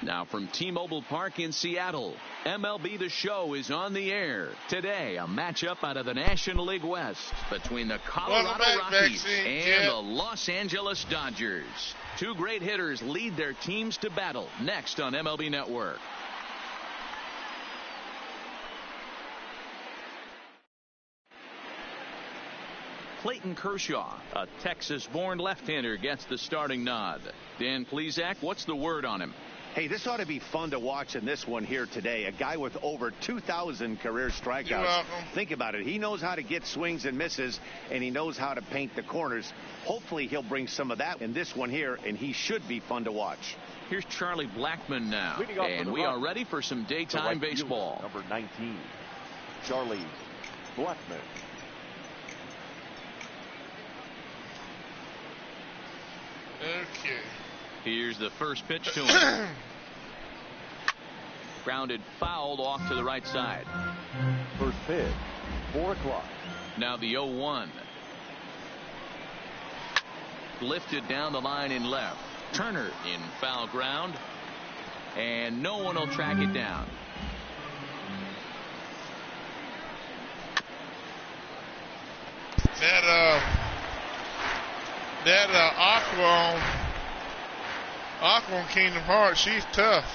Now from T-Mobile Park in Seattle, MLB The Show is on the air. Today, a matchup out of the National League West between the Colorado Rockies and the Los Angeles Dodgers. Two great hitters lead their teams to battle next on MLB Network. Clayton Kershaw, a Texas-born left-hander, gets the starting nod. Dan Plesac, what's the word on him? Hey, this ought to be fun to watch in this one here today. A guy with over 2,000 career strikeouts. Think about it. He knows how to get swings and misses, and he knows how to paint the corners. Hopefully, he'll bring some of that in this one here, and he should be fun to watch. Here's Charlie Blackmon now, and we are ready for some daytime baseball. Number 19, Charlie Blackmon. Okay. Here's the first pitch to him. Grounded fouled off to the right side. First pitch, 4 o'clock. Now the 0-1. Lifted down the line in left. Turner in foul ground. And no one will track it down. That Aqua on Kingdom Hearts, she's tough.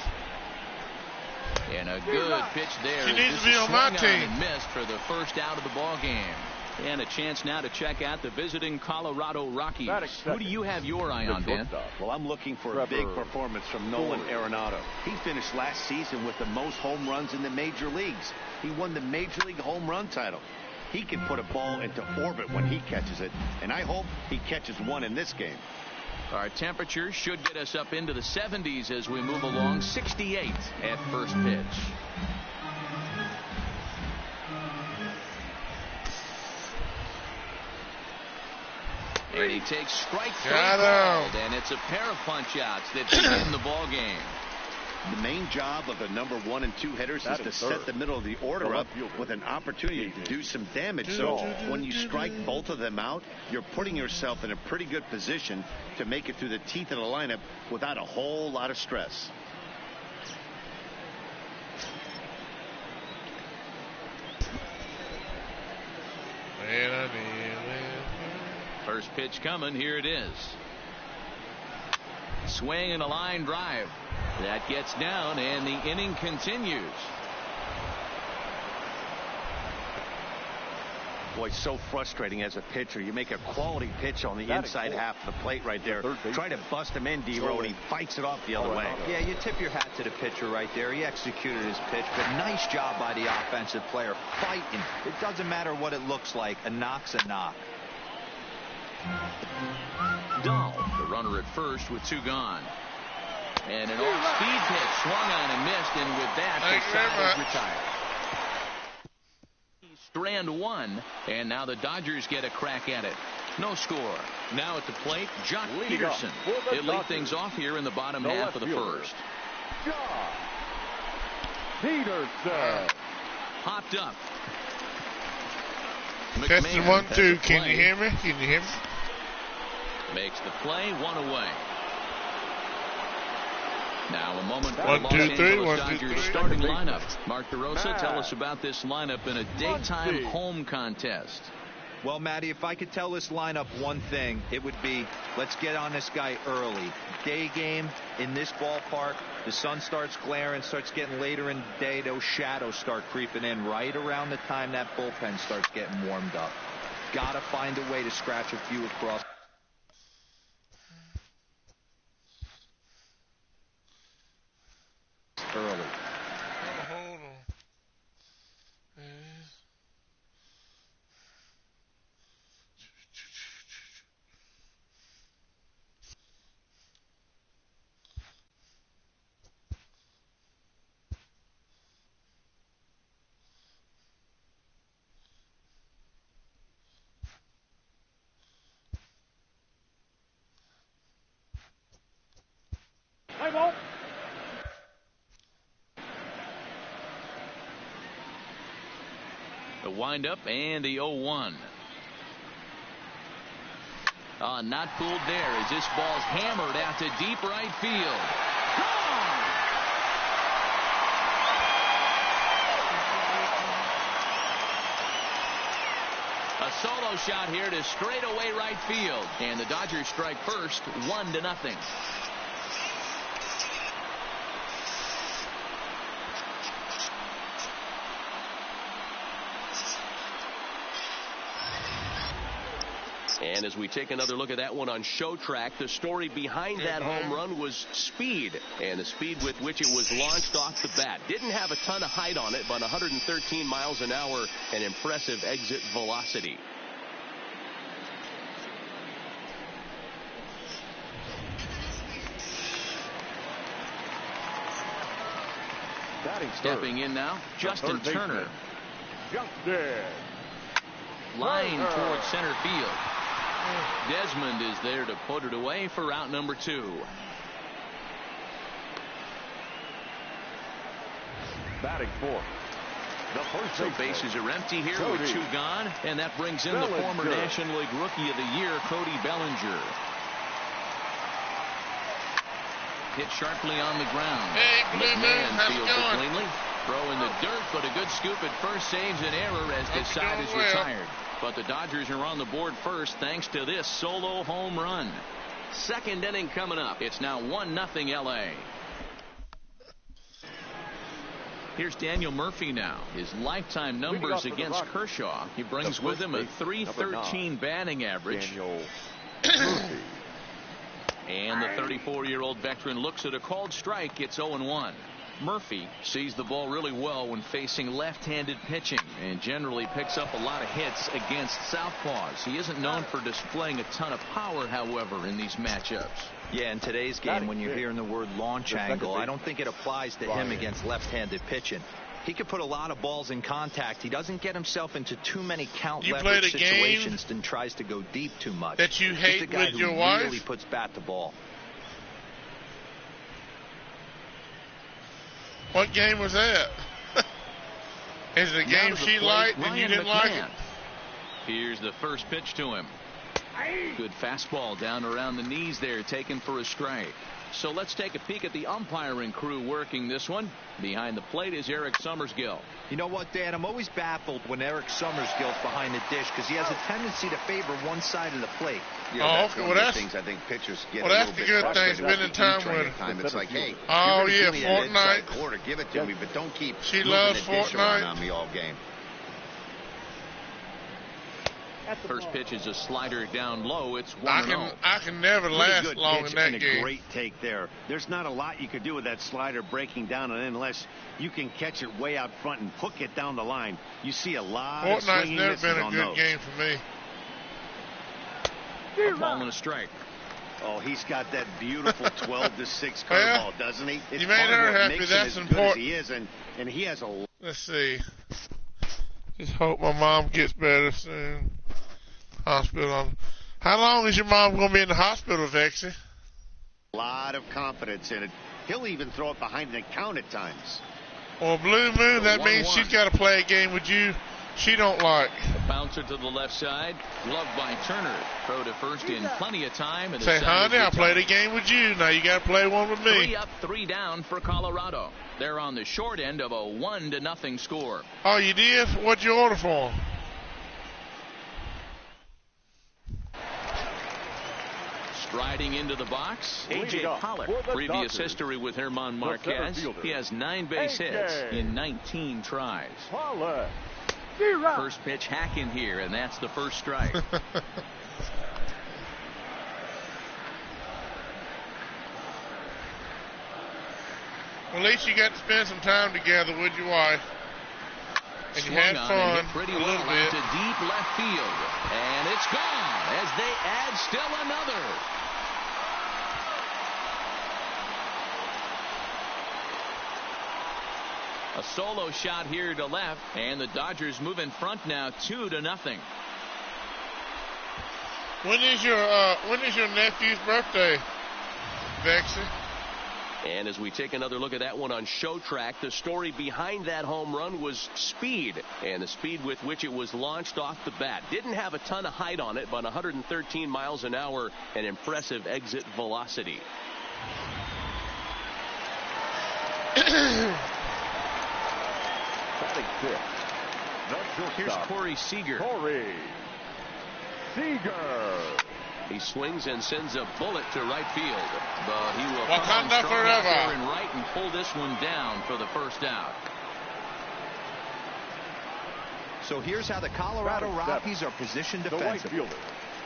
And a good pitch there. She needs to be on my team. And missed for the first out of the ball game. And a chance now to check out the visiting Colorado Rockies. Who do you have your eye on, Dan? Well, I'm looking for a big performance from Nolan Arenado. He finished last season with the most home runs in the major leagues. He won the Major League home run title. He can put a ball into orbit when he catches it, and I hope he catches one in this game. Our temperature should get us up into the 70s as we move along. 68 at first pitch. And he takes strike three called, and it's a pair of punch-outs that begin the ball game. The main job of the number 1 and 2 hitters is to set the middle of the order up with an opportunity to do some damage. So when you strike both of them out, you're putting yourself in a pretty good position to make it through the teeth of the lineup without a whole lot of stress. First pitch coming. Here it is. Swing and a line drive. That gets down, and the inning continues. Boy, so frustrating as a pitcher. You make a quality pitch on the inside half of the plate right there. Try to bust him in, D-Row, and he fights it off the other way. Yeah, you tip your hat to the pitcher right there. He executed his pitch, but nice job by the offensive player fighting. It doesn't matter what it looks like. A knock's a knock. Dahl, the runner at first with 2 gone. And an off-speed pitch swung on and missed, and with that, the side is retired. Strand 1, and now the Dodgers get a crack at it. No score. Now at the plate, Jock Peterson. He'll lead things off here in the bottom half of the first. Jock Peterson. Hopped up. Testing 1-2. Can you hear me? Can you hear me? Makes the play, 1 away. Now a moment for the 1, Los 2, 3, Angeles 1, 2, Dodgers 3. starting lineup. Mark DeRosa, tell us about this lineup in a daytime home contest. Well, Matty, if I could tell this lineup one thing, it would be let's get on this guy early. Day game in this ballpark, the sun starts glaring, starts getting later in the day. Those shadows start creeping in right around the time that bullpen starts getting warmed up. Got to find a way to scratch a few across. Early. Hold on. The windup and the 0-1. Not fooled there as this ball's hammered out to deep right field. Gone! solo shot here to straightaway right field. And the Dodgers strike first, 1-0. And as we take another look at that one on Show Track, the story behind that home run was speed, and the speed with which it was launched off the bat. Didn't have a ton of height on it, but 113 miles an hour, an impressive exit velocity. Stepping in now, Justin Turner. Line towards center field. Desmond is there to put it away for out number 2. Batting fourth. So bases are empty here with 2 gone, and that brings in the former National League Rookie of the Year, Cody Bellinger. Hit sharply on the ground. Hey, McMahon fields it cleanly. Throw in the dirt, but a good scoop at first, saves an error as the side is retired. But the Dodgers are on the board first thanks to this solo home run. Second inning coming up. It's now 1-0 LA. Here's Daniel Murphy now. His lifetime numbers against Kershaw. He brings with him a .313 batting average. And the 34-year-old veteran looks at a called strike. It's 0-1. Murphy sees the ball really well when facing left-handed pitching and generally picks up a lot of hits against southpaws. He isn't known for displaying a ton of power, however, in these matchups. Yeah, in today's game, when you're hearing the word launch angle, I don't think it applies to him against left-handed pitching. He could put a lot of balls in contact. He doesn't get himself into too many count leverage situations and tries to go deep too much. That you hate He's the guy with who your wife? really puts bat to ball. What game was that? Is it a game she liked and you didn't like it? Here's the first pitch to him. Good fastball down around the knees there, taken for a strike. So let's take a peek at the umpiring crew working this one. Behind the plate is Eric Summersgill. You know what, Dan? I'm always baffled when Eric Summersgill's behind the dish because he has a tendency to favor one side of the plate. Yeah, that's one of the things I think pitchers get a little bit frustrated with. Spending time with him. It's like, hey, oh yeah, give me Fortnite. Quarter, give it to me, but don't keep she moving loves the dish around Fortnite on me all game. First pitch is a slider down low. It's 1-0. I can never last long in that and game. A great take there. There's not a lot you could do with that slider breaking down and unless you can catch it way out front and hook it down the line. You see a lot of swinging Fortnite's never been a good those. game for me. A ball and a strike. Oh, he's got that beautiful 12-6 curveball, doesn't he? It's you made her happy. That's important. He is, and he has a. Let's see. Just hope my mom gets better soon. Hospital. How long is your mom going to be in the hospital, Vexy? A lot of confidence in it. He'll even throw it behind the count at times. Well, Blue Moon, that means she's got to play a game with you she don't like. A bouncer to the left side. Gloved by Turner. Throw to first in plenty of time. And say, honey, I played a game with you. Now you got to play one with me. 3 up, 3 down for Colorado. They're on the short end of a 1-0 score. Oh, you did? What'd you order for them? Striding into the box, A.J. Pollock. Previous history with German Marquez. He has 9 base hits in 19 tries. First pitch hack in here, and that's the first strike. Well, at least you got to spend some time together with your wife. And you had fun pretty a well little bit. To deep left field. And it's gone as they add still another. A solo shot here to left, and the Dodgers move in front now 2-0. When is your nephew's birthday, Vexy? And as we take another look at that one on Show Track, the story behind that home run was speed, and the speed with which it was launched off the bat. Didn't have a ton of height on it, but 113 miles an hour, an impressive exit velocity. Batting fifth. Here's Corey Seager. Seager. He swings and sends a bullet to right field, but he will come Wakanda on strong out forever. there in right and pull this one down for the first out. So here's how the Colorado Rockies are positioned defensively. Right fielder.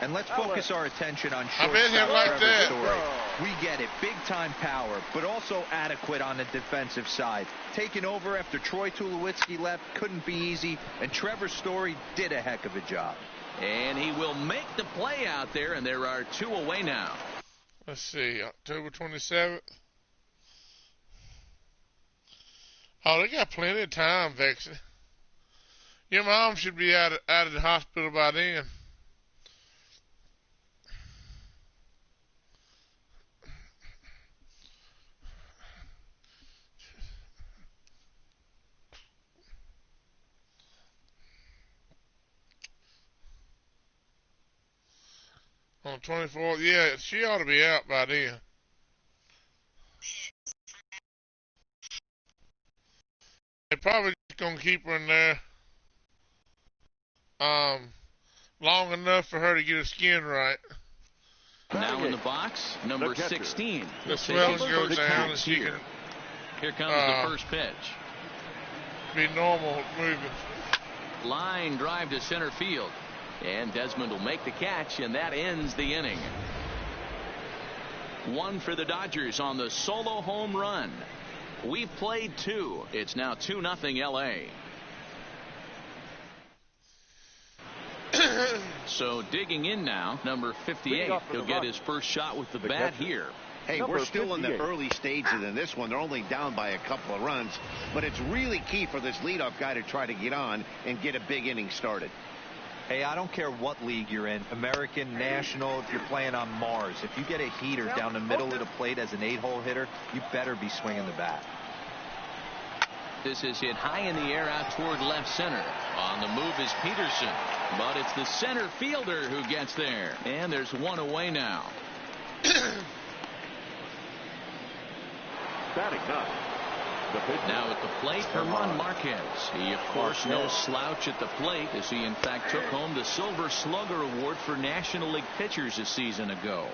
And let's focus our attention on I bet him shortstop like Trevor that. Story. We get it, big time power, but also adequate on the defensive side. Taking over after Troy Tulowitzki left couldn't be easy, and Trevor Story did a heck of a job. And he will make the play out there, and there are 2 away now. Let's see, October 27th. Oh, they got plenty of time, Vexy. Your mom should be out of the hospital by then. On the 24th, yeah, she ought to be out by then. They're probably going to keep her in there long enough for her to get her skin right. Now in the box, number 16. The swelling goes down and she can Here comes the first pitch. be normal moving. Line drive to center field. And Desmond will make the catch, and that ends the inning. 1 for the Dodgers on the solo home run. We've played 2. It's now 2-0 LA. So digging in now, number 58. He'll get his first shot with the bat here. Hey, we're still in the early stages in this one. They're only down by a couple of runs, but it's really key for this leadoff guy to try to get on and get a big inning started. Hey, I don't care what league you're in, American, National, if you're playing on Mars. If you get a heater down the middle of the plate as an 8-hole hitter, you better be swinging the bat. This is hit high in the air out toward left center. On the move is Peterson, but it's the center fielder who gets there. And there's 1 away now. Batting ninth. Now at the plate, Herman Marquez. He, of course, no slouch at the plate, as he, in fact, took home the Silver Slugger Award for National League pitchers a season ago.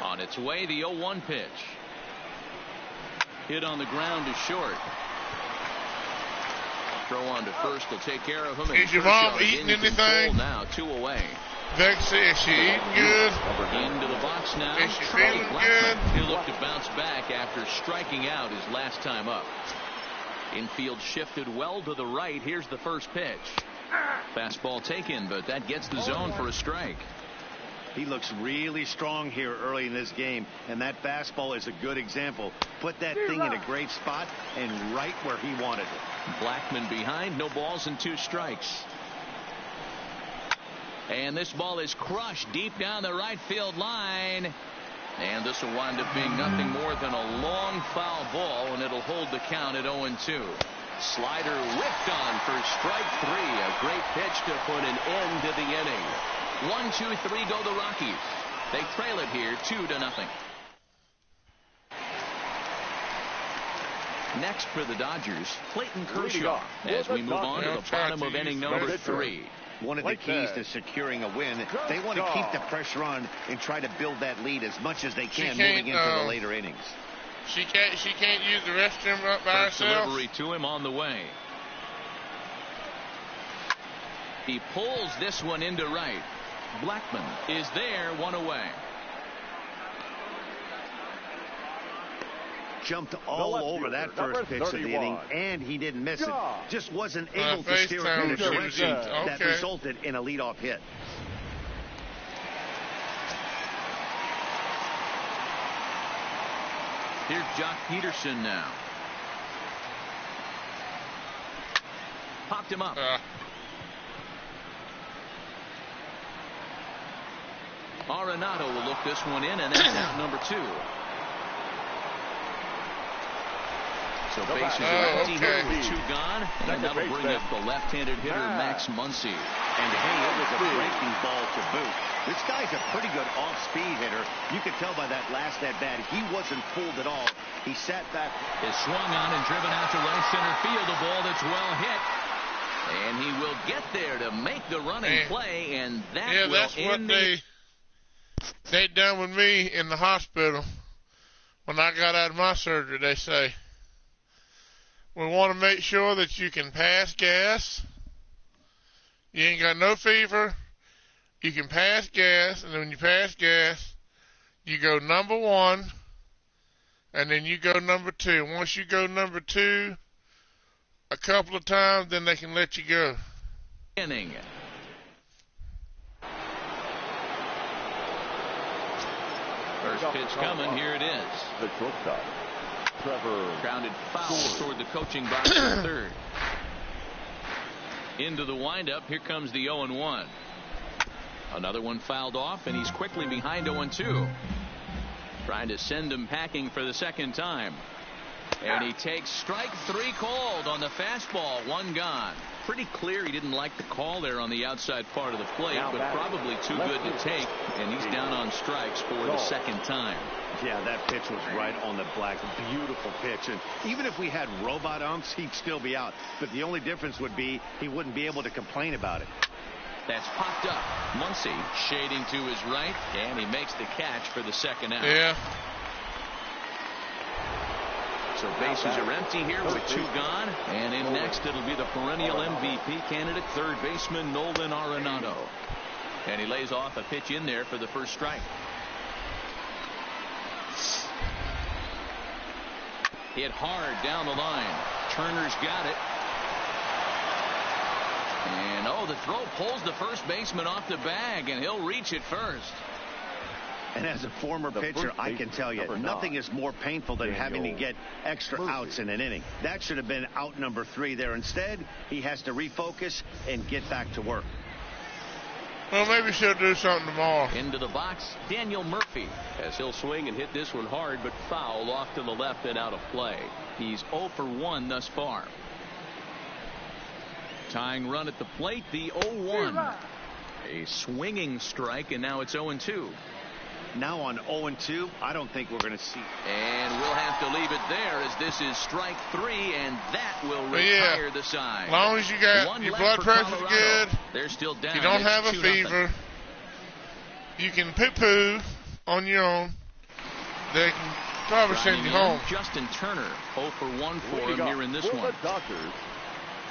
On its way, the 0-1 pitch. Hit on the ground to short. Throw on to first will take care of him. Is your mom eating anything? Now 2 away. Vexy, is she eating good? Into the box now. Is she feeling good? He'll look to bounce back after striking out his last time up. Infield shifted well to the right. Here's the first pitch. Fastball taken, but that gets the zone for a strike. He looks really strong here early in this game, and that fastball is a good example. Put that thing in a great spot and right where he wanted it. Blackman behind, no balls and 2 strikes. And this ball is crushed deep down the right field line. And this will wind up being nothing more than a long foul ball, and it'll hold the count at 0-2. Slider whipped on for strike 3. A great pitch to put an end to the inning. 1, 2, 3 go the Rockies. They trail it here 2-0. Next for the Dodgers, Clayton Kershaw, as we move on to the bottom of inning number 3. One of the keys to securing a win, they want to keep the pressure on and try to build that lead as much as they can moving into the later innings. She can't use the restroom up by herself. Delivery to him on the way. He pulls this one into right. Blackman is there, 1 away. Jumped all over that first pitch of the inning, and he didn't miss it. Just wasn't able to steer it in a direction that resulted in a leadoff hit. Here's Jock Peterson now. Popped him up. Arenado will look this one in, and that's out number 2. So bases are empty here with 2 gone, and that'll bring up the left-handed hitter Max Muncy. And hey, it was a breaking ball to boot. This guy's a pretty good off-speed hitter. You could tell by that last at-bat he wasn't fooled at all. He sat back. Is swung on and driven out to right center field. A ball that's well hit. And he will get there to make the running play, and that will that's end what they done with me in the hospital. When I got out of my surgery, they say, we want to make sure that you can pass gas. You ain't got no fever. You can pass gas, and then when you pass gas, you go number 1, and then you go number 2. Once you go number 2 a couple of times, then they can let you go. Inning. First pitch coming. Here it is. The shortstop, Trevor. Grounded foul toward the coaching box at third. Into the windup. Here comes the 0-1. Another one fouled off, and he's quickly behind 0-2. Trying to send him packing for the second time. And he takes strike 3 called on the fastball. 1 gone. Pretty clear he didn't like the call there on the outside part of the plate, but probably too good to take, and he's down on strikes for the second time. Yeah, that pitch was right on the black. Beautiful pitch. And even if we had robot umps, he'd still be out. But the only difference would be he wouldn't be able to complain about it. That's popped up. Muncy shading to his right, and he makes the catch for the second out. Yeah. So bases are empty here with 2 gone. And in next, it'll be the perennial MVP candidate, third baseman Nolan Arenado. And he lays off a pitch in there for the first strike. Hit hard down the line. Turner's got it. And the throw pulls the first baseman off the bag, and he'll reach it first. And as a former pitcher, I can tell you, nothing is more painful than having to get extra outs in an inning. That should have been out number 3 there. Instead, he has to refocus and get back to work. Well, maybe she'll do something tomorrow. Into the box, Daniel Murphy, as he'll swing and hit this one hard, but foul off to the left and out of play. He's 0 for 1 thus far. Tying run at the plate, the 0-1. A swinging strike, and now it's 0-2. Now on 0-2, I don't think we're going to see. And we'll have to leave it there, as this is strike 3, and that will retire the side. As long as you got your blood pressure's good, they're still down. You don't have a fever. You can poo-poo on your own. They can probably send you home. Justin Turner, 0 for 1 for him here in this one. The Dodgers,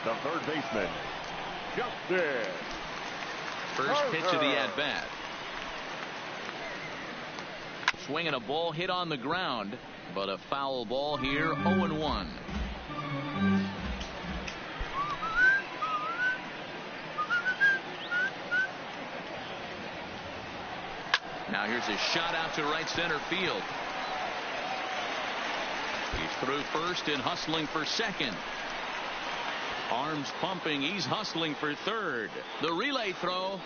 the third baseman, Justin. First pitch of the at-bat. Swinging a ball hit on the ground, but a foul ball here, 0-1. Now here's a shot out to right center field. He's through first and hustling for second. Arms pumping, he's hustling for third. The relay throw.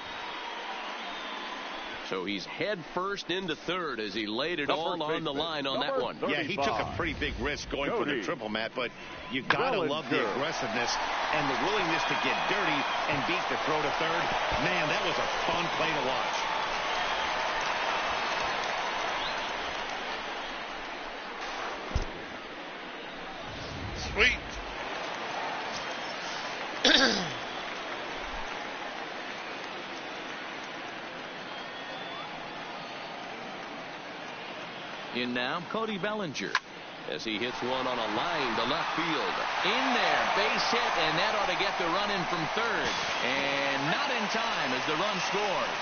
So he's head first into third as he laid it all on the line on that one. Yeah, he took a pretty big risk going for the triple, Matt, but you got to love the aggressiveness and the willingness to get dirty and beat the throw to third. Man, that was a fun play to watch. Sweet. In now, Cody Bellinger, as he hits one on a line to left field. In there, base hit, and that ought to get the run in from third. And not in time as the run scores.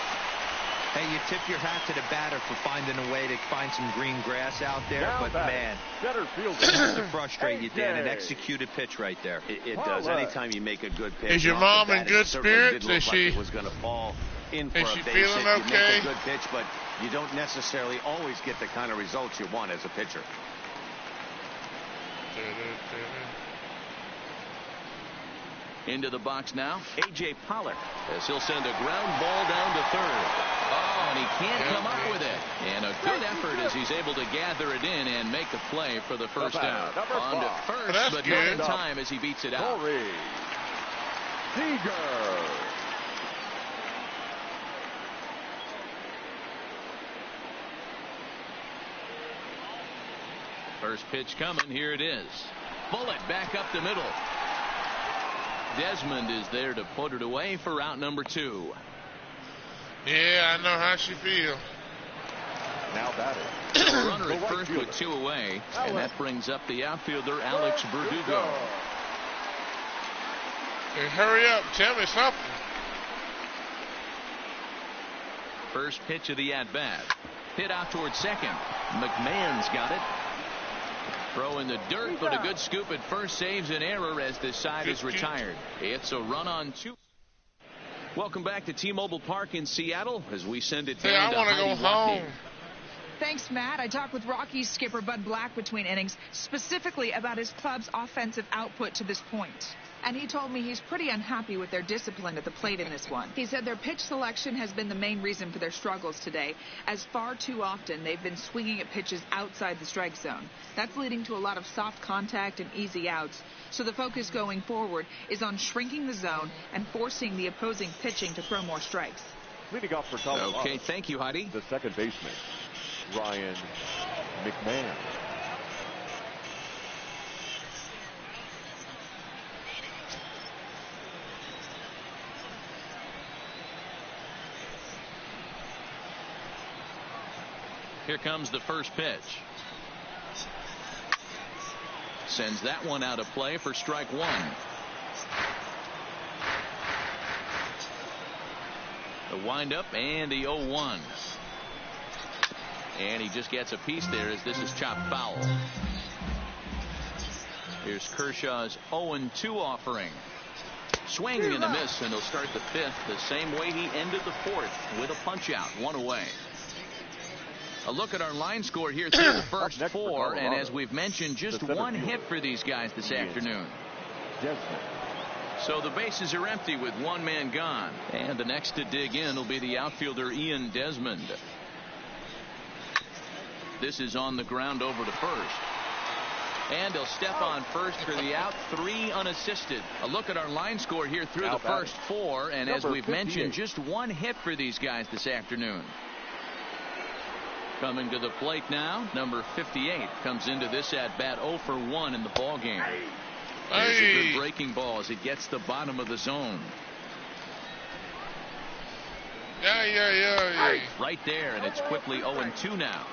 Hey, you tip your hat to the batter for finding a way to find some green grass out there, but man, it has to frustrate you, Dan. An executed pitch right there. It does. Anytime you make a good pitch. Is your mom in good spirits? Is she was going to fall in for is a she base feeling hit. okay? You make a good pitch, but you don't necessarily always get the kind of results you want as a pitcher. Into the box now, A.J. Pollock, as he'll send a ground ball down to third. Oh, and he can't come up with it. And a good effort as he's able to gather it in and make a play for the first out. On to first, but not in time as he beats it out. Corey Seager. First pitch coming. Here it is. Bullet back up the middle. Desmond is there to put it away for out number 2. Yeah, I know how she feels. Now batting. The runner at first with 2 away, and that brings up the outfielder, Alex Verdugo. Hey, hurry up. Tell me something. First pitch of the at-bat. Hit out towards second. McMahon's got it. Throw in the dirt, but a good scoop at first saves an error as this side is retired. It's a run on 2. Welcome back to T-Mobile Park in Seattle as we send it down to Heidi go home. Thanks, Matt. I talked with Rockies skipper Bud Black between innings, specifically about his club's offensive output to this point. And he told me he's pretty unhappy with their discipline at the plate in this one. He said their pitch selection has been the main reason for their struggles today, as far too often they've been swinging at pitches outside the strike zone. That's leading to a lot of soft contact and easy outs. So the focus going forward is on shrinking the zone and forcing the opposing pitching to throw more strikes. Leading off for Colorado. Okay, thank you, Heidi. The second baseman, Ryan McMahon. Here comes the first pitch. Sends that one out of play for strike 1. The windup and the 0-1. And he just gets a piece there as this is chopped foul. Here's Kershaw's 0-2 offering. Swing and a miss, and he'll start the 5th the same way he ended the 4th with a punch out, 1 away. A look at our line score here through the first 4, and as we've mentioned, just 1 hit for these guys this afternoon. So the bases are empty with 1 man gone, and the next to dig in will be the outfielder Ian Desmond. This is on the ground over to first, and he'll step on first for the out, 3 unassisted. A look at our line score here through the first 4, and as we've mentioned, just 1 hit for these guys this afternoon. Coming to the plate now, number 58 comes into this at-bat 0 for 1 in the ball game. There's a good breaking ball as it gets the bottom of the zone. Yeah. Right there, and it's quickly 0-2 now.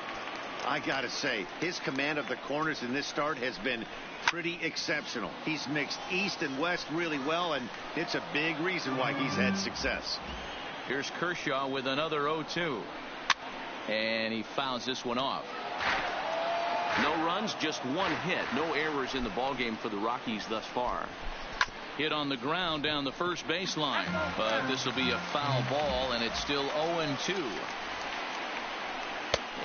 I gotta say, his command of the corners in this start has been pretty exceptional. He's mixed east and west really well, and it's a big reason why he's had success. Here's Kershaw with another 0-2. And he fouls this one off. No runs, just 1 hit. No errors in the ballgame for the Rockies thus far. Hit on the ground down the first baseline. But this will be a foul ball, and it's still 0-2.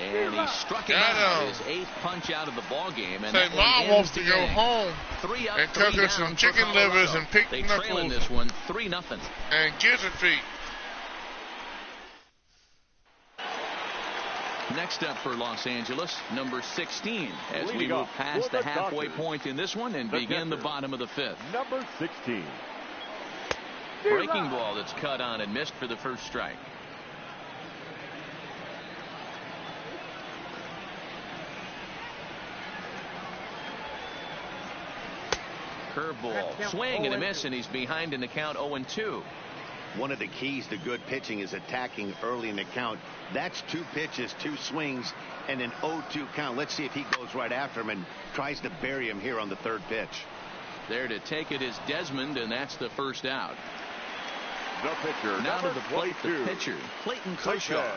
And he struck him out. His 8th punch out of the ballgame. And say, Mom wants to go home 3 up, and cook her some chicken livers and pink knuckles. They trail in this one 3-0. And gizzard feet. Next up for Los Angeles, number 16, as we move past the halfway point in this one and begin the bottom of the 5th. Number 16. Breaking ball that's cut on and missed for the first strike. Curveball, swing and a miss, and he's behind in the count 0-2. One of the keys to good pitching is attacking early in the count. That's 2 pitches, 2 swings, and an 0-2 count. Let's see if he goes right after him and tries to bury him here on the 3rd pitch. There to take it is Desmond, and that's the first out. The pitcher. Now to the plate, the pitcher, Clayton Kershaw.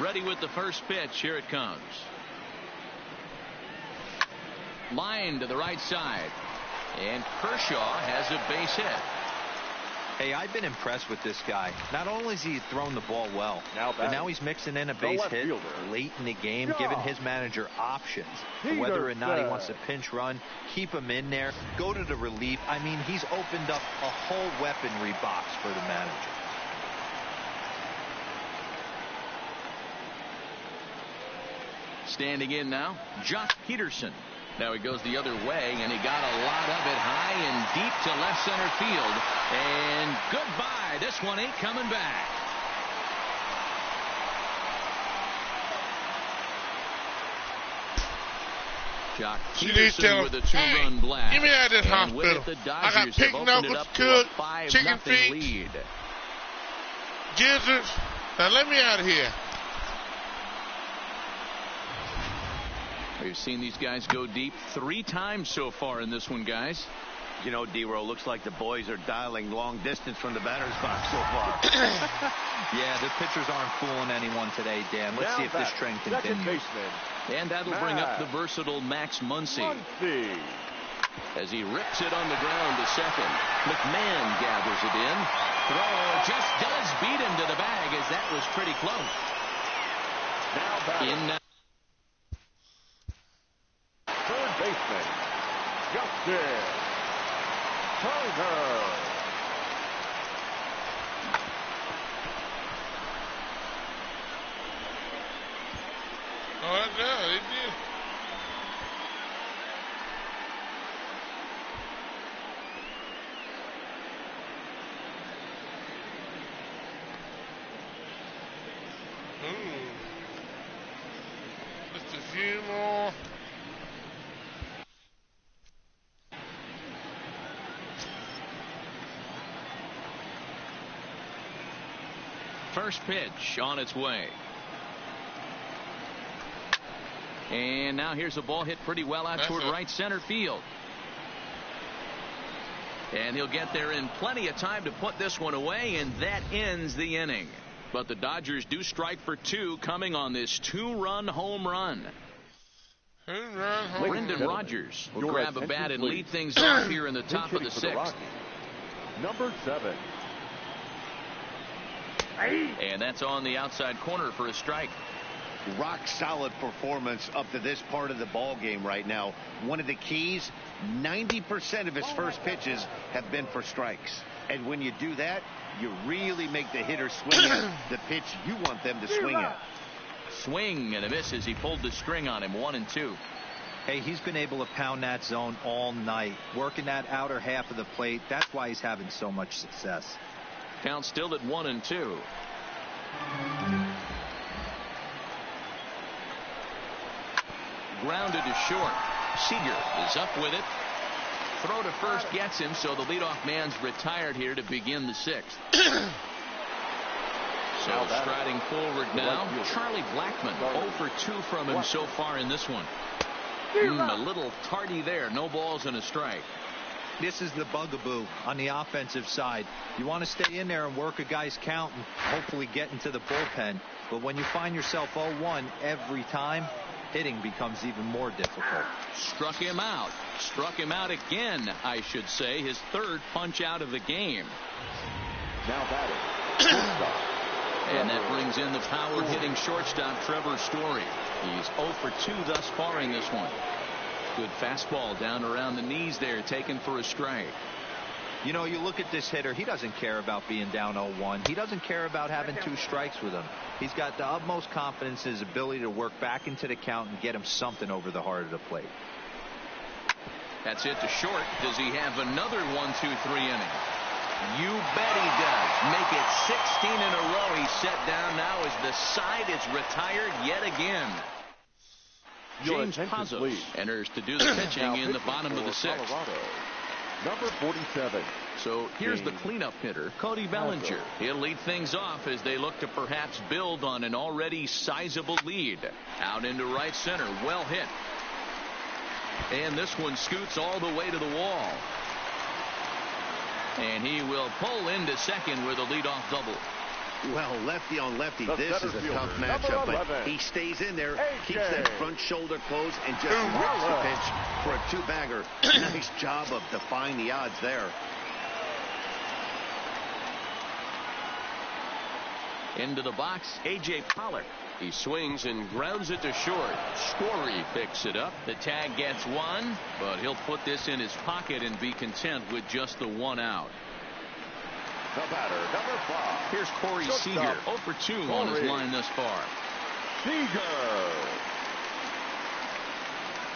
Ready with the first pitch. Here it comes. Line to the right side. And Kershaw has a base hit. Hey, I've been impressed with this guy. Not only has he thrown the ball well, but now he's mixing in a base hit late in the game, giving his manager options. Whether or not he wants to pinch run, keep him in there, go to the relief. I mean, he's opened up a whole weaponry box for the manager. Standing in now, Josh Peterson. Now he goes the other way, and he got a lot of it high and deep to left center field. And goodbye. This one ain't coming back. Jock She needs to Peterson tell with him, a two-run blast. get me out of this And with hospital. it, the I got Dodgers pig have opened it knuckles up to a cooked, 5-0 chicken feet, lead. gizzards. Now let me out of here. We've seen these guys go deep 3 times so far in this one, guys. You know, D-Row, looks like the boys are dialing long distance from the batter's box so far. Yeah, the pitchers aren't fooling anyone today, Dan. Let's see if this trend continues. And that'll bring up the versatile Max Muncy. As he rips it on the ground to second. McMahon gathers it in. Throw just does beat him to the bag, as that was pretty close. Now third baseman, Justin Turner. Oh, no, they did. Just a few more. First pitch on its way. And now here's a ball hit pretty well out toward right center field. And he'll get there in plenty of time to put this one away, and that ends the inning. But the Dodgers do strike for 2 coming on this 2-run home run. Brendan Rodgers will grab a bat and lead things off here in the top of the 6th. Number 7. And that's on the outside corner for a strike. Rock solid performance up to this part of the ball game right now. One of the keys, 90% of his first pitches have been for strikes. And when you do that, you really make the hitter swing at the pitch you want them to swing at. Swing and a miss as he pulled the string on him. 1-2. Hey, he's been able to pound that zone all night, working that outer half of the plate. That's why he's having so much success. Count still at 1-2. Grounded to short. Seager is up with it. Throw to first gets him, so the leadoff man's retired here to begin the 6th. So striding forward now, Charlie Blackmon. 0 for 2 from him so far in this one. A little tardy there. No balls and a strike. This is the bugaboo on the offensive side. You want to stay in there and work a guy's count and hopefully get into the bullpen. But when you find yourself 0-1 every time, hitting becomes even more difficult. Struck him out. Struck him out again, I should say. His 3rd punch out of the game. Now batting. And that brings in the power-hitting shortstop Trevor Story. He's 0 for 2 thus far in this one. Good fastball down around the knees there, taken for a strike. You know, you look at this hitter, he doesn't care about being down 0-1. He doesn't care about having 2 strikes with him. He's got the utmost confidence in his ability to work back into the count and get him something over the heart of the plate. That's it to short. Does he have another 1-2-3 inning? You bet he does. Make it 16 in a row. He's set down now as the side is retired yet again. James Pazos enters to do the pitching in the bottom of the 6th. Number 47. So here's the cleanup hitter, Cody Bellinger. He'll lead things off as they look to perhaps build on an already sizable lead. Out into right center, well hit. And this one scoots all the way to the wall. And he will pull into second with a leadoff double. Well, lefty on lefty, this is a tough matchup, but he stays in there, keeps that front shoulder closed, and just rips the pitch for a 2-bagger. Nice job of defying the odds there. Into the box, A.J. Pollock. He swings and grounds it to short. Story picks it up. The tag gets 1, but he'll put this in his pocket and be content with just the 1 out. The batter, number 5. Here's Corey Seager, 0 for 2 on his line thus far. Seager.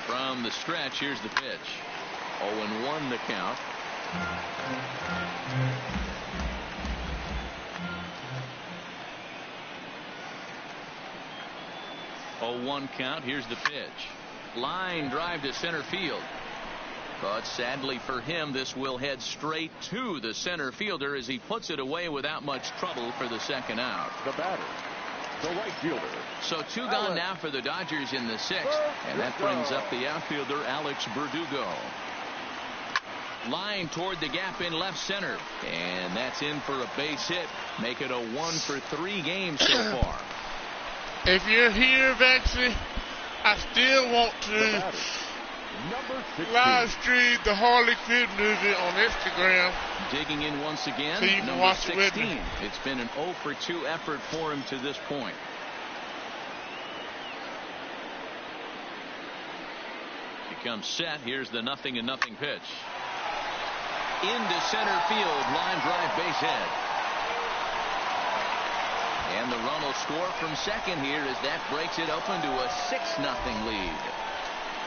From the stretch, here's the pitch. 0-1 the count. Oh, 1 count. Here's the pitch. Line drive to center field. But sadly for him, this will head straight to the center fielder as he puts it away without much trouble for the second out. The batter, the right fielder. So 2 gone now for the Dodgers in the 6th. And that brings up the outfielder, Alex Verdugo. Line toward the gap in left center. And that's in for a base hit. Make it a 1-for-3 game so far. If you're here, Vexy, I still want to live stream the Harley Quinn movie on Instagram. Digging in once again, so you can number watch 16. it with me. It's been an 0-for-2 effort for him to this point. He comes set. Here's the 0-0 pitch. Into center field. Line drive, base hit. And the run will score from second here as that breaks it open to a 6-0 lead.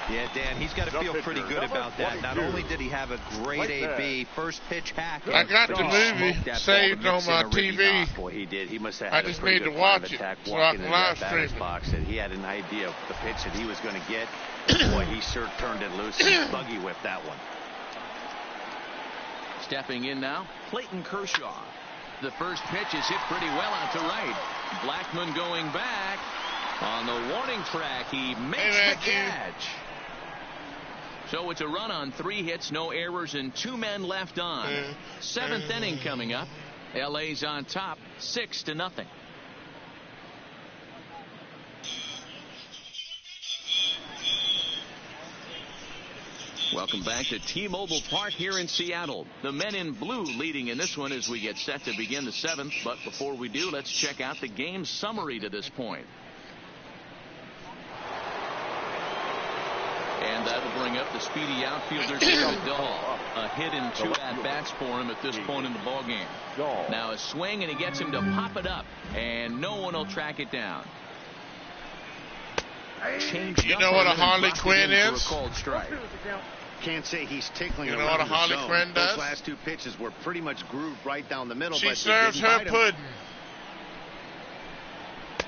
Yeah, Dan, he's got to feel pretty good about that. Not only did he have a great AB, first pitch hack. I got the movie saved on my TV. Boy, he did. He must have I had just a pretty need to good watch it attack so I walking can into that live batter's stream it. box, and he had an idea of the pitch that he was going to get. Boy, he sure turned it loose. Buggy whipped that one. Stepping in now, Clayton Kershaw. The first pitch is hit pretty well out to right. Blackmon going back. On the warning track, he makes the catch. So it's a run on 3 hits, no errors, and 2 men left on. 7th inning coming up. LA's on top, 6-0. Welcome back to T-Mobile Park here in Seattle. The men in blue leading in this one as we get set to begin the 7th. But before we do, let's check out the game summary to this point. And that'll bring up the speedy outfielder David Dahl. A hit in 2 at-bats for him at this point in the ballgame. Now a swing, and he gets him to pop it up, and no one will track it down. You know what a Harley Quinn is? Can't say he's tickling you know around what a Harley the zone. Quinn does? Those last 2 pitches were pretty much grooved right down the middle. She but serves her pudding.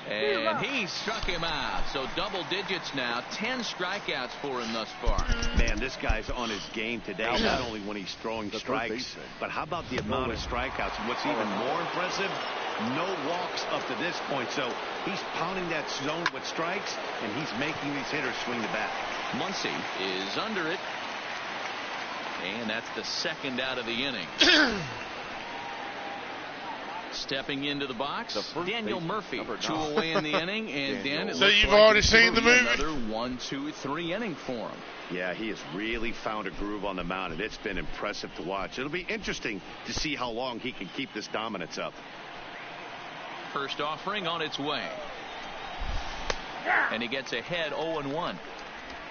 And he struck him out. So double digits now. 10 strikeouts for him thus far. Man, this guy's on his game today. Not only when he's throwing strikes, but how about the amount of strikeouts? And what's even more impressive, no walks up to this point. So he's pounding that zone with strikes, and he's making these hitters swing the bat. Muncy is under it. And that's the 2nd out of the inning. Stepping into the box, Daniel Murphy, 2 away in the inning, and then it so looks you've like already it's seen the movie? Another 1, 2, 3 inning for him. Yeah, he has really found a groove on the mound, and it's been impressive to watch. It'll be interesting to see how long he can keep this dominance up. First offering on its way, and he gets ahead 0-1.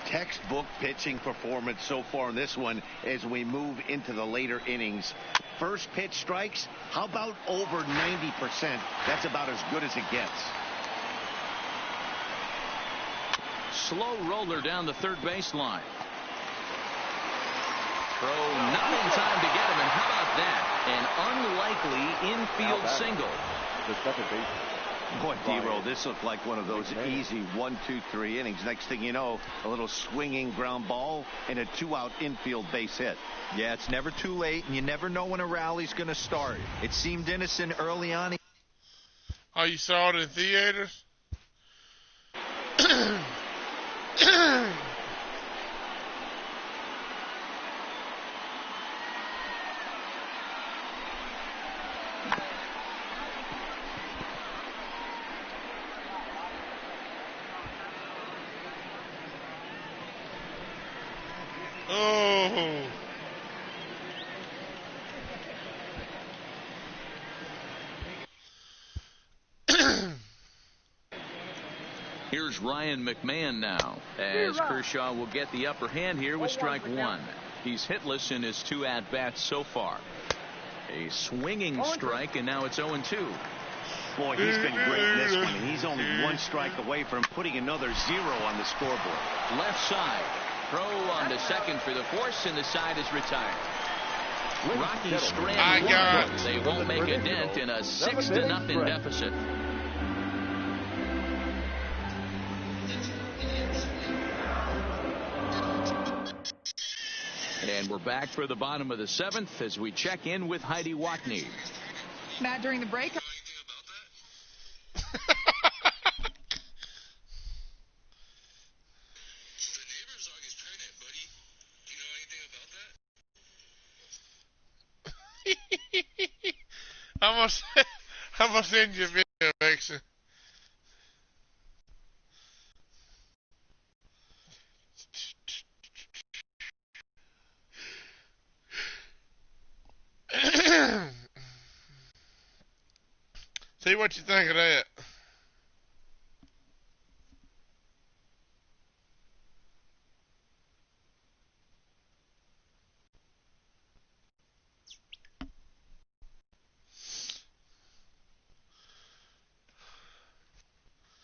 Textbook pitching performance so far in this one as we move into the later innings. First pitch strikes, how about over 90%? That's about as good as it gets. Slow roller down the third baseline. Throw not in time to get him, and how about that? An unlikely infield single. The second base. Boy, D-Roll, this looked like one of those easy 1, 2, 3 innings. Next thing you know, a little swinging ground ball and a 2-out infield base hit. Yeah, it's never too late, and you never know when a rally's going to start. It seemed innocent early on. Oh, you saw it in theaters? Oh. Here's Ryan McMahon now, as Kershaw will get the upper hand here with strike 1. He's hitless in his 2 at-bats so far. A swinging strike, and now it's 0-2. Boy, he's been great in this one, and he's only 1 strike away from putting another 0 on the scoreboard. Left side. Throw on to second for the force, and the side is retired. Rocky Strand won. They won't make a dent in a 6-0 deficit. And we're back for the bottom of the 7th as we check in with Heidi Watney. Matt, during the break. I'm gonna send you a video, Mason. See what you think of that.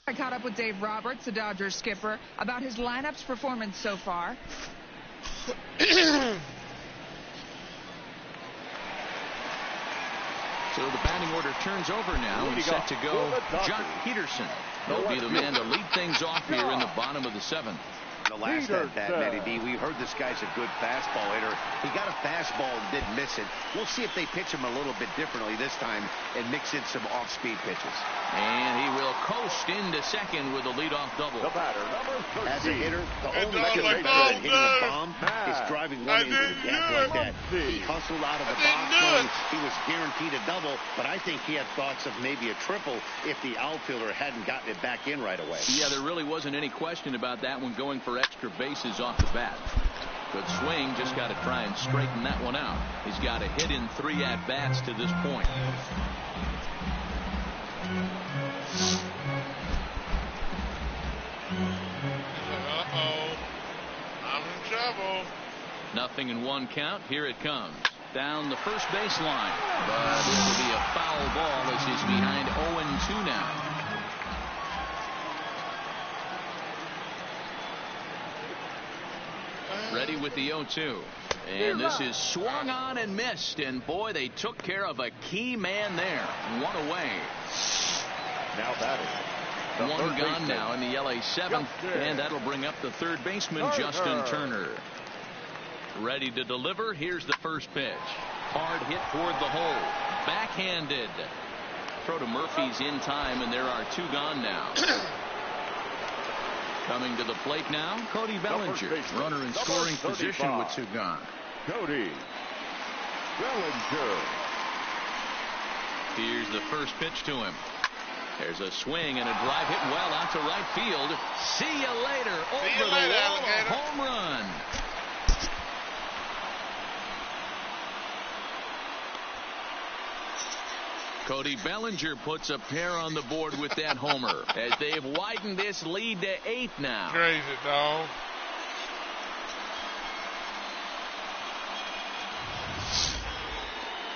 I caught up with Dave Roberts, the Dodgers skipper, about his lineup's performance so far. So the batting order turns over now and set to go Jock Peterson. He'll be the man to lead things off here in the bottom of the 7th. The last at bat, Matty D, we heard this guy's a good fastball hitter. He got a fastball and did miss it. We'll see if they pitch him a little bit differently this time and mix in some off-speed pitches. And he will coast into second with a leadoff double. The batter, number 13. As a hitter, the only like thing better than hitting a bomb is driving one into the gap like that. He hustled out of the box knowing he was guaranteed a double, but I think he had thoughts of maybe a triple if the outfielder hadn't gotten it back in right away. Yeah, there really wasn't any question about that one going for extra bases off the bat. Good swing, just got to try and straighten that one out. He's got a hit in 3 at-bats to this point. Uh-oh. I'm in trouble. Nothing in 1 count. Here it comes. Down the first baseline. But it'll be a foul ball as he's behind 0-2 now. Ready with the 0-2. And this is swung on and missed. And boy, they took care of a key man there. 1 away. Now batting. 1 gone now in the LA 7th. And that'll bring up the third baseman, Justin Turner. Ready to deliver. Here's the first pitch. Hard hit toward the hole. Backhanded. Throw to Murphy's in time, and there are 2 gone now. Coming to the plate now, Cody Bellinger. Runner in scoring position with 2 gone. Cody Bellinger. Here's the first pitch to him. There's a swing and a drive hit well out to right field. See you later. Over the wall, a home run. Cody Bellinger puts a pair on the board with that homer as they've widened this lead to 8 now. Crazy, dog.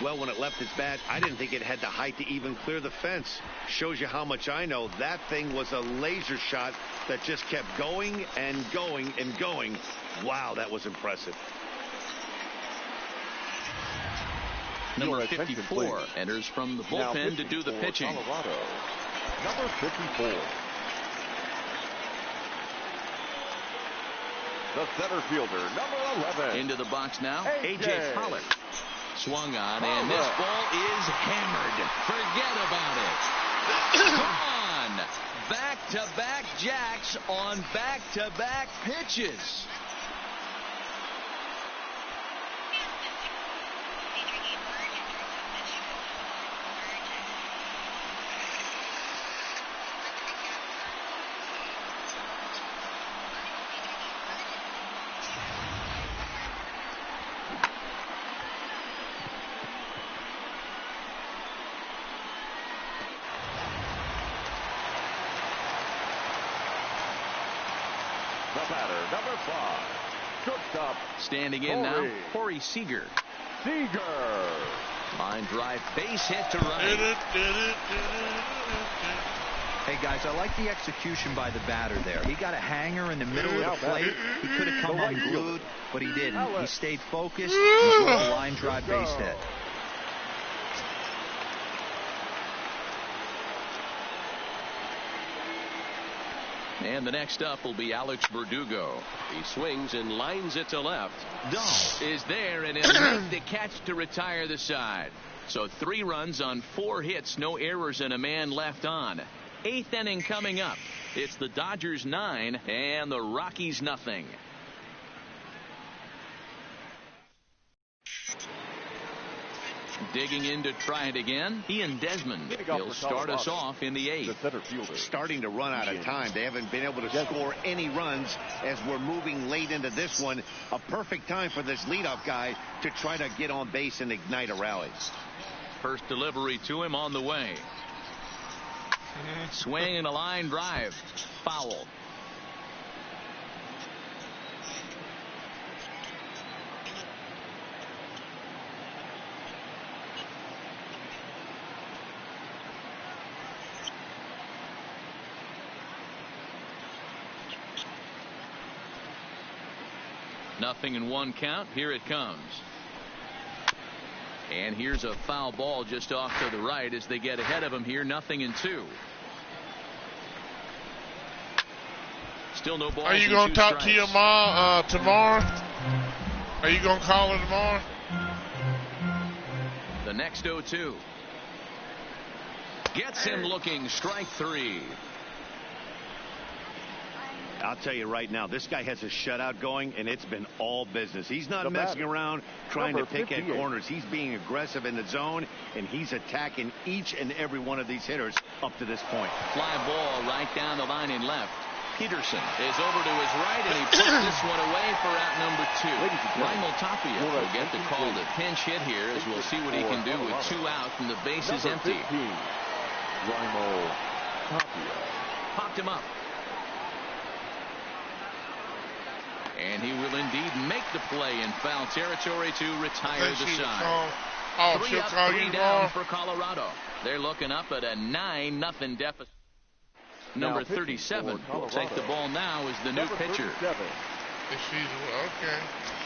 Well, when it left its bat, I didn't think it had the height to even clear the fence. Shows you how much I know. That thing was a laser shot that just kept going and going and going. Wow, that was impressive. Number 54 enters from the bullpen to do the pitching. Colorado. Number 54. The center fielder, number 11. Into the box now, A.J. Pollock. Swung on, and this ball is hammered. Forget about it. Come on. Back-to-back jacks on back-to-back pitches. The batter, number 5. Shortstop. Standing in now, Corey Seager. Seager. Line drive, base hit to right. Hey, guys, I like the execution by the batter there. He got a hanger in the middle of the plate. He could have come unglued, but he didn't. He stayed focused and drove a line drive base hit. And the next up will be Alex Verdugo. He swings and lines it to left. Dahl is there, and he'll make the catch to retire the side. So 3 runs on 4 hits, no errors, and a man left on. 8th inning coming up. It's the Dodgers 9 and the Rockies nothing. Digging in to try it again, Ian Desmond. He'll start us off in the 8th. Starting to run out of time. They haven't been able to score any runs as we're moving late into this one. A perfect time for this leadoff guy to try to get on base and ignite a rally. First delivery to him on the way. Swing and a line drive. Foul. Nothing in 1 count. Here it comes. And here's a foul ball just off to the right as they get ahead of him here. Nothing in 2. Still no balls. Are you going to talk to your mom tomorrow? Are you going to call her tomorrow? The next 0-2. Gets him looking. Strike 3. I'll tell you right now, this guy has a shutout going, and it's been all business. He's not messing around trying to pick at corners. He's being aggressive in the zone, and he's attacking each and every one of these hitters up to this point. Fly ball right down the line in left. Peterson is over to his right, and he puts this one away for out number 2. Raimel Tapia will get the call to pinch hit here as we'll see what he can do with 2 out and the base is empty. Raimel Tapia. Popped him up. And he will indeed make the play in foul territory to retire the side. 3 up, 3 down for Colorado. They're looking up at a 9-0 deficit. Number 37 will take the ball now as the new pitcher. Okay.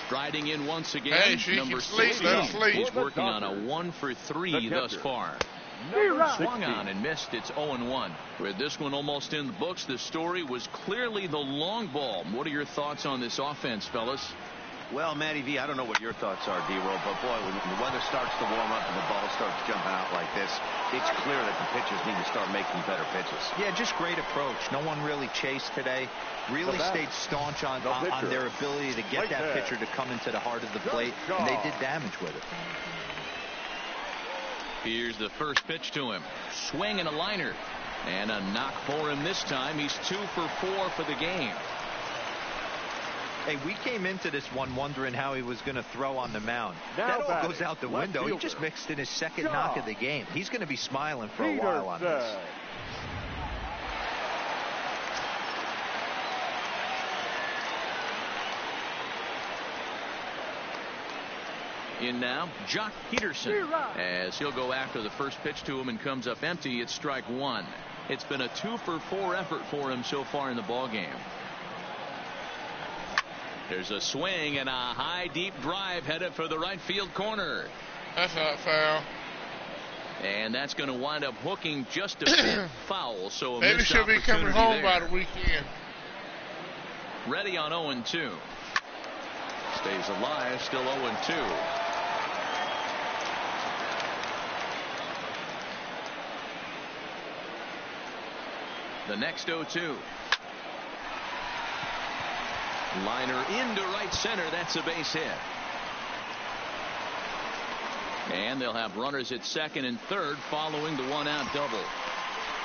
Striding in once again, number 16. He's working on a 1 for 3 thus far. Swung on and missed. It's 0-1. With this one almost in the books, the story was clearly the long ball. What are your thoughts on this offense, fellas? Well, Matty V, I don't know what your thoughts are, D-Roll, but boy, when the weather starts to warm up and the ball starts jumping out like this, it's clear that the pitchers need to start making better pitches. Yeah, just great approach. No one really chased today. Really stayed staunch on their ability to get that pitcher to come into the heart of the plate, and they did damage with it. Here's the first pitch to him. Swing and a liner. And a knock for him this time. He's 2 for 4 for the game. Hey, we came into this one wondering how he was going to throw on the mound. That all goes out the window. He just mixed in his second knock of the game. He's going to be smiling for a while on this. In now, Jock Peterson, as he'll go after the first pitch to him and comes up empty. It's strike 1. It's been a 2 for 4 effort for him so far in the ball game. There's a swing and a high deep drive headed for the right field corner. That's not foul. And that's going to wind up hooking just a bit foul. So a maybe she'll be coming home by the weekend. Ready on 0-2. Stays alive, still 0-2. The next 0-2. Liner into right center. That's a base hit. And they'll have runners at second and third following the 1-out double.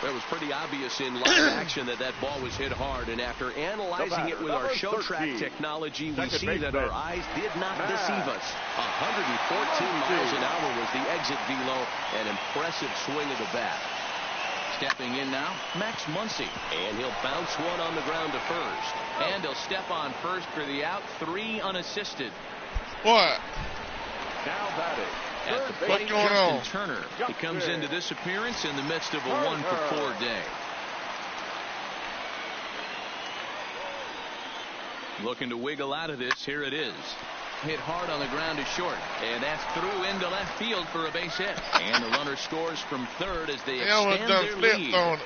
It was pretty obvious in live action that that ball was hit hard, and after analyzing it with our show track technology, we see that our eyes did not deceive us. 114 miles an hour was the exit velo, an impressive swing of the bat. Stepping in now, Max Muncy, and he'll bounce one on the ground to first. And he'll step on first for the out, 3 unassisted. What? Now batting. At the plate, Justin Turner. He comes into this appearance in the midst of a 1 for 4 day. Looking to wiggle out of this. Here it is. Hit hard on the ground to short. And that's through into left field for a base hit. And the runner scores from third as they extend their lead.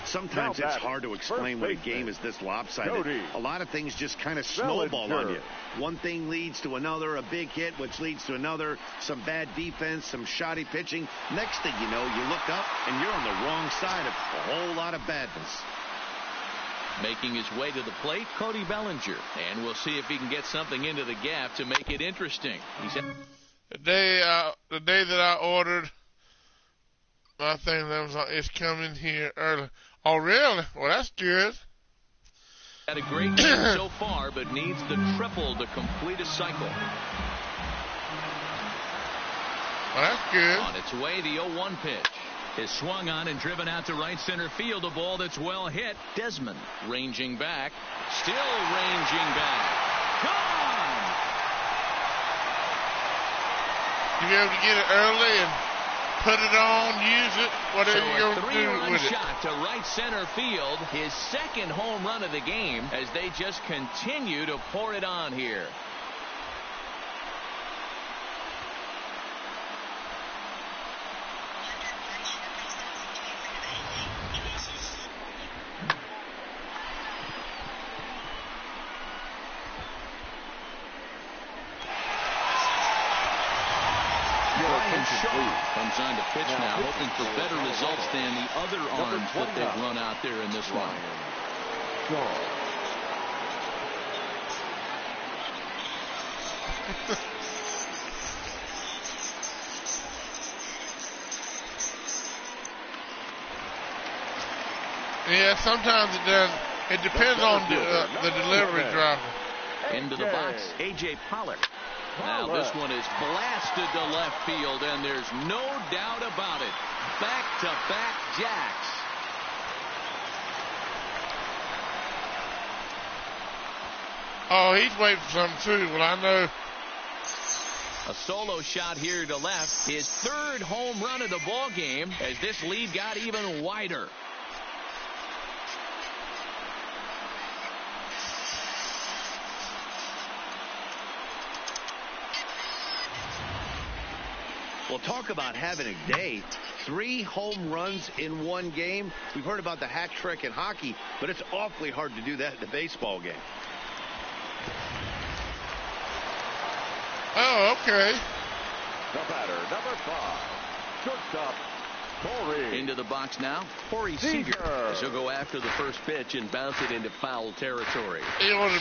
Sometimes it's hard to explain when a game is this lopsided. A lot of things just kind of snowball on you. One thing leads to another, a big hit, which leads to another, some bad defense, some shoddy pitching. Next thing you know, you look up and you're on the wrong side of a whole lot of badness. Making his way to the plate, Cody Bellinger. And we'll see if he can get something into the gap to make it interesting. The day that I ordered my thing, it's coming here early. Oh, really? Well, that's good. Had a great game so far, but needs the triple to complete a cycle. Well, that's good. On its way, the 0-1 pitch is swung on and driven out to right center field. A ball that's well hit. Desmond ranging back. Still ranging back. Gone! You be able to get it early and put it on, use it, whatever you're going to do with it. Shot to right center field. His second home run of the game as they just continue to pour it on here. Comes on to pitch now, hoping for better results than the other arms that they've run out there in this one. Yeah, sometimes it does. It depends on the delivery driver. Into the box, A.J. Pollard. Now this one is blasted to left field, and there's no doubt about it. Back-to-back jacks. Oh, he's waiting for something too. Well, I know. A solo shot here to left. His third home run of the ball game as this lead got even wider. Well, talk about having a day. 3 home runs in one game. We've heard about the hat trick in hockey, but it's awfully hard to do that in a baseball game. Oh, okay. The batter, number 5, shortstop, Corey. Into the box now, Corey Seager. He'll go after the first pitch and bounce it into foul territory. Y'all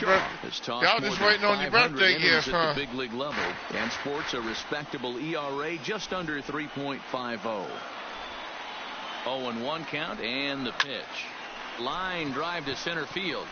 just waiting on your birthday gift, huh? At the big league level, and sports a respectable ERA just under 3.50. 0-1 count, and the pitch. Line drive to center field.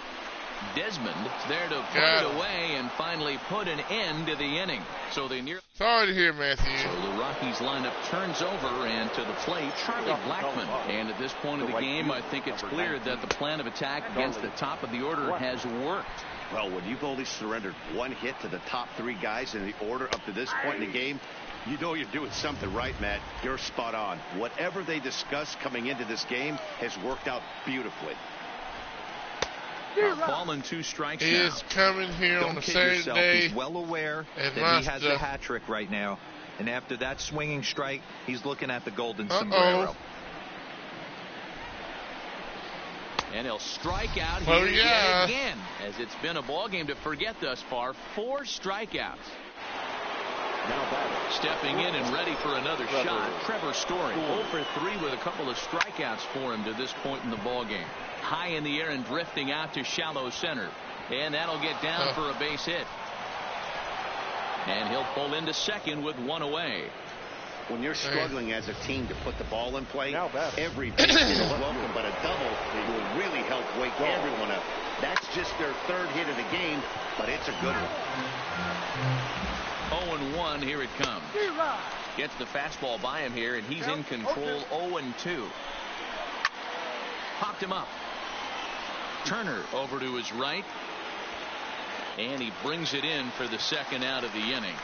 Desmond there to put it away and finally put an end to the inning. So they near. Sorry to hear, Matthew. So the Rockies lineup turns over, and to the plate, Charlie Blackmon. And at this point of the game, I think it's clear that the plan of attack against the top of the order has worked. Well, when you've only surrendered 1 hit to the top 3 guys in the order up to this point in the game, you know you're doing something right, Matt. You're spot on. Whatever they discussed coming into this game has worked out beautifully. Ball and 2 strikes he now. is coming here Don't on the kid same yourself. day. He's well aware that he has a hat trick right now. And after that swinging strike, he's looking at the golden sombrero. And he'll strike out here yet again, as it's been a ball game to forget thus far. 4 strikeouts. Stepping in and ready for another shot, Trevor Story. 0 for 3 with a couple of strikeouts for him to this point in the ball game. High in the air and drifting out to shallow center. And that'll get down for a base hit. And he'll pull into second with 1 away. When you're struggling as a team to put the ball in play, every base hit is welcome, but a double will really help wake everyone up. That's just their 3rd hit of the game, but it's a good one. 0-1, here it comes. Gets the fastball by him here, and he's in control. 0-2. Popped him up. Turner over to his right. And he brings it in for the second out of the inning.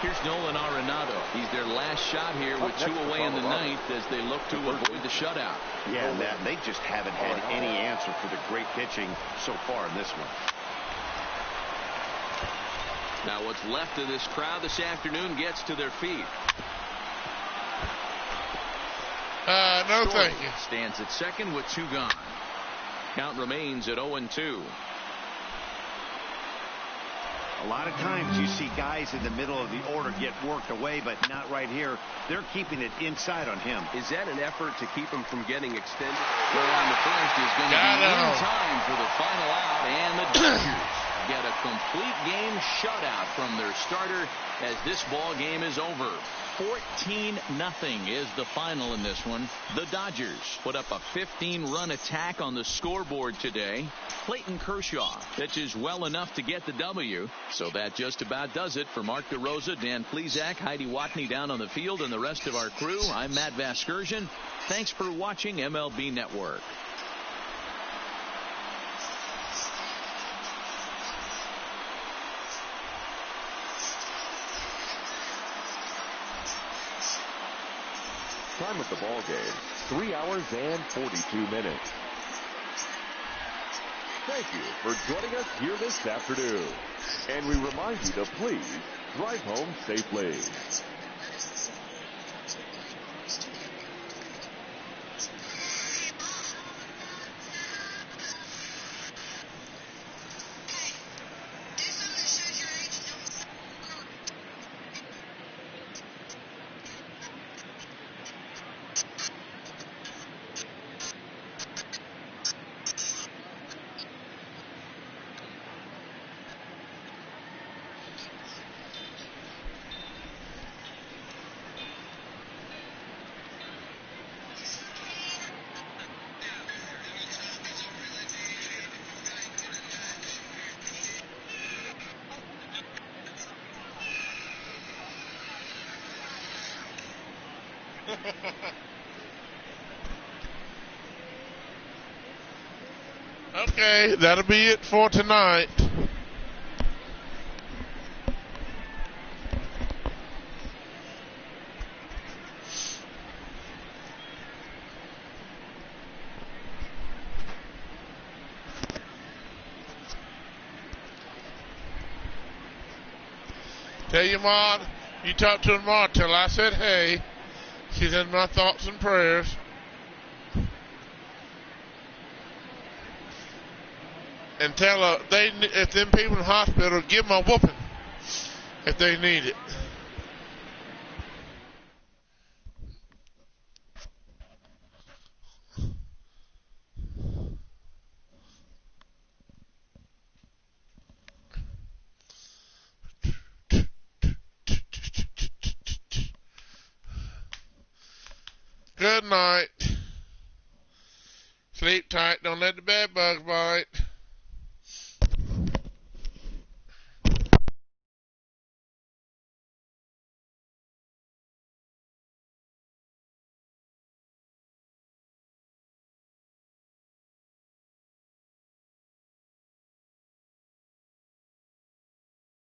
Here's Nolan Arenado. He's their last shot here with 2 away in the 9th as they look to avoid the shutout. Yeah, Matt, they just haven't had any answer for the great pitching so far in this one. Now what's left of this crowd this afternoon gets to their feet. No, thank you. Stands at second with 2 gone. Count remains at 0-2. A lot of times you see guys in the middle of the order get worked away, but not right here. They're keeping it inside on him. Is that an effort to keep him from getting extended? Well, on the first is going to be in time for the final out, and the Dodgers get a complete game shutout from their starter as this ball game is over. 14-0 is the final in this one. The Dodgers put up a 15-run attack on the scoreboard today. Clayton Kershaw pitches well enough to get the W. So that just about does it for Mark DeRosa, Dan Plesac, Heidi Watney down on the field, and the rest of our crew. I'm Matt Vasgersian. Thanks for watching MLB Network. Time of the ball game, 3 hours and 42 minutes. Thank you for joining us here this afternoon. And we remind you to please drive home safely. Okay, that'll be it for tonight. Tell your mom, you talked to her tomorrow till I said hey. She's in my thoughts and prayers. And tell her if them people in the hospital, give them a whooping if they need it. Good night. Sleep tight. Don't let the bed bugs bite.